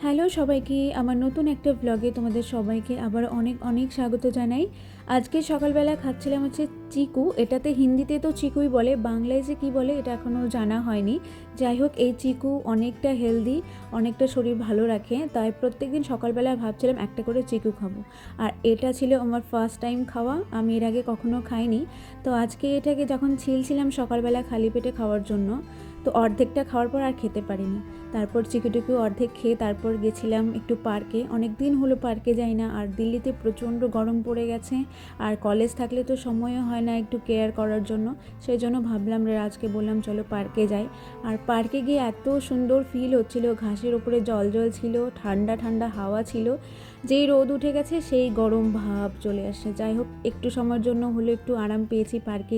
Hello সবাইকে, আমার নতুন একটা ব্লগে তোমাদের সবাইকে আবার অনেক অনেক স্বাগত জানাই। আজকে সকালবেলা খাচ্ছিলাম হচ্ছে চিকু। এটাতে হিন্দিতে তো চিকুই বলে, বাংলায় যে কী বলে এটা এখনও জানা হয়নি। যাই হোক, এই চিকু অনেকটা হেলদি, অনেকটা শরীর ভালো রাখে, তাই প্রত্যেকদিন সকালবেলা ভাবছিলাম একটা করে চিকু খাবো। আর এটা ছিল আমার ফার্স্ট টাইম খাওয়া, আমি এর আগে কখনো খাইনি। তো আজকে এটাকে যখন ছিলছিলাম সকালবেলা খালি পেটে খাওয়ার জন্য, তো অর্ধেকটা খাওয়ার পর আর খেতে পারিনি। তারপর চিকুটিকু অর্ধেক খেয়ে তারপর গেছিলাম একটু পার্কে। অনেক দিন হলো পার্কে যাই না, আর দিল্লিতে প্রচণ্ড গরম পড়ে গেছে, আর কলেজ থাকলে তো সময়ও হয় না একটু কেয়ার করার জন্য। সেই জন্য ভাবলাম আজকে বললাম চলো পার্কে যাই। আর পার্কে গিয়ে এত সুন্দর ফিল হচ্ছিল, ঘাসের ওপরে জল জল ছিল, ঠান্ডা ঠান্ডা হাওয়া ছিল। যেই রোদ উঠে গেছে সেই গরম ভাব চলে আসছে। যাই হোক, একটু সময়ের জন্য হলো একটু আরাম পেয়েছি পার্কে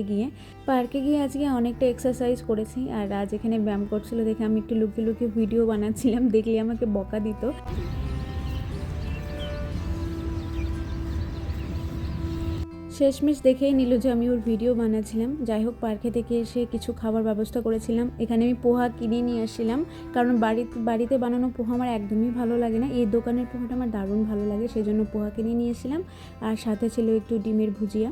গিয়ে আজকে অনেকটা এক্সারসাইজ করেছি। আর আজ এখানে ব্যায়াম করছিল দেখে আমি একটু লুকিয়ে লুকিয়ে ভিডিও বানাচ্ছিলাম, দেখলে আমাকে বকা দিত। শেষমেশ দেখেই নিল যে আমি ওর ভিডিও বানাচ্ছিলাম। যাই হোক, পার্কে থেকে এসে কিছু খাবার ব্যবস্থা করেছিলাম। এখানে আমি পোহা কিনে নিয়ে আসছিলাম, কারণ বাড়িতে বানানো পোহা আমার একদমই ভালো লাগে না। এই দোকানের পোহাটা আমার দারুণ ভালো লাগে, সেই জন্য পোহা কিনে নিয়ে এসেছিলাম। আর সাথে ছিল একটু ডিমের ভুজিয়া।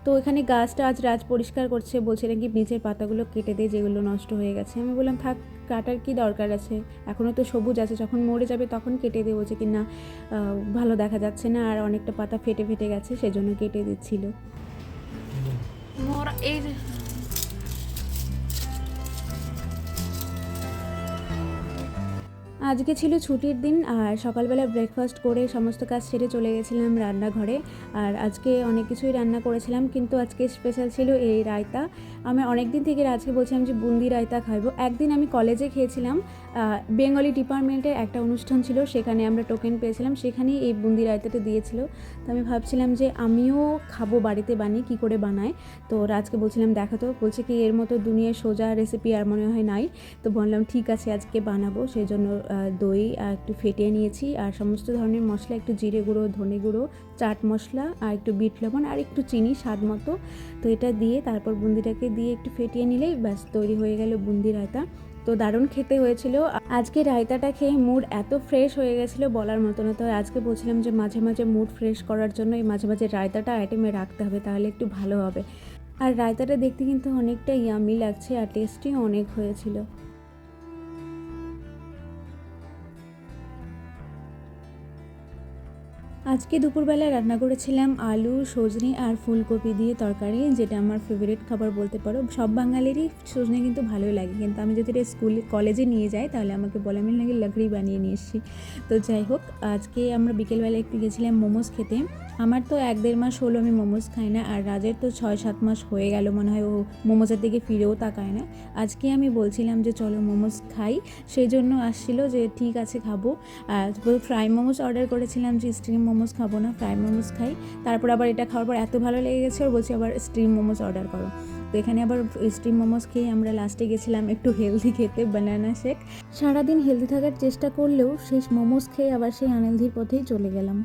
তো এখানে গাছটা আজ রাজ পরিষ্কার করছে, বলছে নাকি নিচের পাতাগুলো কেটে দে যেগুলো নষ্ট হয়ে গেছে। আমি বললাম থাক, কাটার কি দরকার আছে, এখনও তো সবুজ আছে, যখন মরে যাবে তখন কেটে দেবো। যে কি না ভালো দেখা যাচ্ছে না, আর অনেকটা পাতা ফেটে ফেটে গেছে, সেজন্য কেটে দিচ্ছিল। এই আজকে ছিল ছুটির দিন, আর সকালবেলা ব্রেকফাস্ট করে সমস্ত কাজ সেরে চলে গেছিলাম রান্নাঘরে। আর আজকে অনেক কিছুই রান্না করেছিলাম, কিন্তু আজকে স্পেশাল ছিল এই রায়তা। আমি অনেক দিন থেকে আজকে বলছিলাম যে বুন্দি রায়তা খাইবো। একদিন আমি কলেজে খেয়েছিলাম, বেঙ্গলি ডিপার্টমেন্টের একটা অনুষ্ঠান ছিল, সেখানে আমরা টোকেন পেয়েছিলাম, সেখানেই এই বুন্দি রায়তাটা দিয়েছিল। তো আমি ভাবছিলাম যে আমিও খাবো বাড়িতে বানিয়ে, কী করে বানায়। তো রাজকে বলছিলাম দেখাতো, বলছে কি এর মতো দুনিয়ার সোজা রেসিপি আর মনে হয় নাই। তো বললাম ঠিক আছে আজকে বানাবো। সেই জন্য দই একটু ফেটিয়ে নিয়েছি, আর সমস্ত ধরনের মশলা, একটু জিরে গুঁড়ো, ধনে গুঁড়ো, চাট মশলা, আর একটু বিট লবণ, আর একটু চিনি স্বাদ মতো। তো এটা দিয়ে তারপর বুন্দিটাকে দিয়ে একটু ফেটিয়ে নিলেই ব্যাস তৈরি হয়ে গেল বুন্দি রায়তা। তো দারুণ খেতে হয়েছিল। আজকে রায়তাটা খেয়ে মুড এত ফ্রেশ হয়ে গেছিলো বলার মতো না। তো আজকে বলছিলাম যে মাঝে মাঝে মুড ফ্রেশ করার জন্য এই মাঝে মাঝে রায়তাটা আইটেমে রাখতে হবে, তাহলে একটু ভালো হবে। আর রায়তাটা দেখতে কিন্তু অনেকটা ইয়ামি লাগছে, আর টেস্টিও অনেক হয়েছিল। আজকে দুপুরবেলায় রান্না করেছিলাম আলু, সজনে আর ফুলকপি দিয়ে তরকারি, যেটা আমার ফেভারিট খাবার বলতে পারো। সব বাঙালিরই সজনে কিন্তু ভালোই লাগে, কিন্তু আমি যদি এটা কলেজে নিয়ে যাই তাহলে আমাকে বলে আমি নাকি লাকড়ি বানিয়ে নিয়ে এসেছি। তো যাই হোক, আজকে আমরা বিকেলবেলা একটু গেছিলাম মোমোস খেতে। আমার তো 1-1.5 মাস হলো আমি মোমোস খাই না, আর রাজের তো 6-7 মাস হয়ে গেল মনে হয় ও মোমোসের দিকে ফিরেও তাকায় না। আজকে আমি বলছিলাম যে চলো মোমোস খাই, সেই জন্য আসছিলো যে ঠিক আছে খাবো। আর ফ্রাই মোমোস অর্ডার করেছিলাম, যে স্টিম মোমোস খাবো না, ফ্রাই মোমোস খাই। তারপর আবার এটা খাওয়ার পর এত ভালো লেগে গেছে, ওর বলছি আবার স্টিম মোমোস অর্ডার করো। তো এখানে আবার স্টিম মোমোস খেয়ে আমরা লাস্টে গেছিলাম একটু হেলদি খেতে, বানানা শেক। সারাদিন হেলদি থাকার চেষ্টা করলেও শেষ মোমোস খেয়ে আবার সেই আনহেলদির পথেই চলে গেলাম।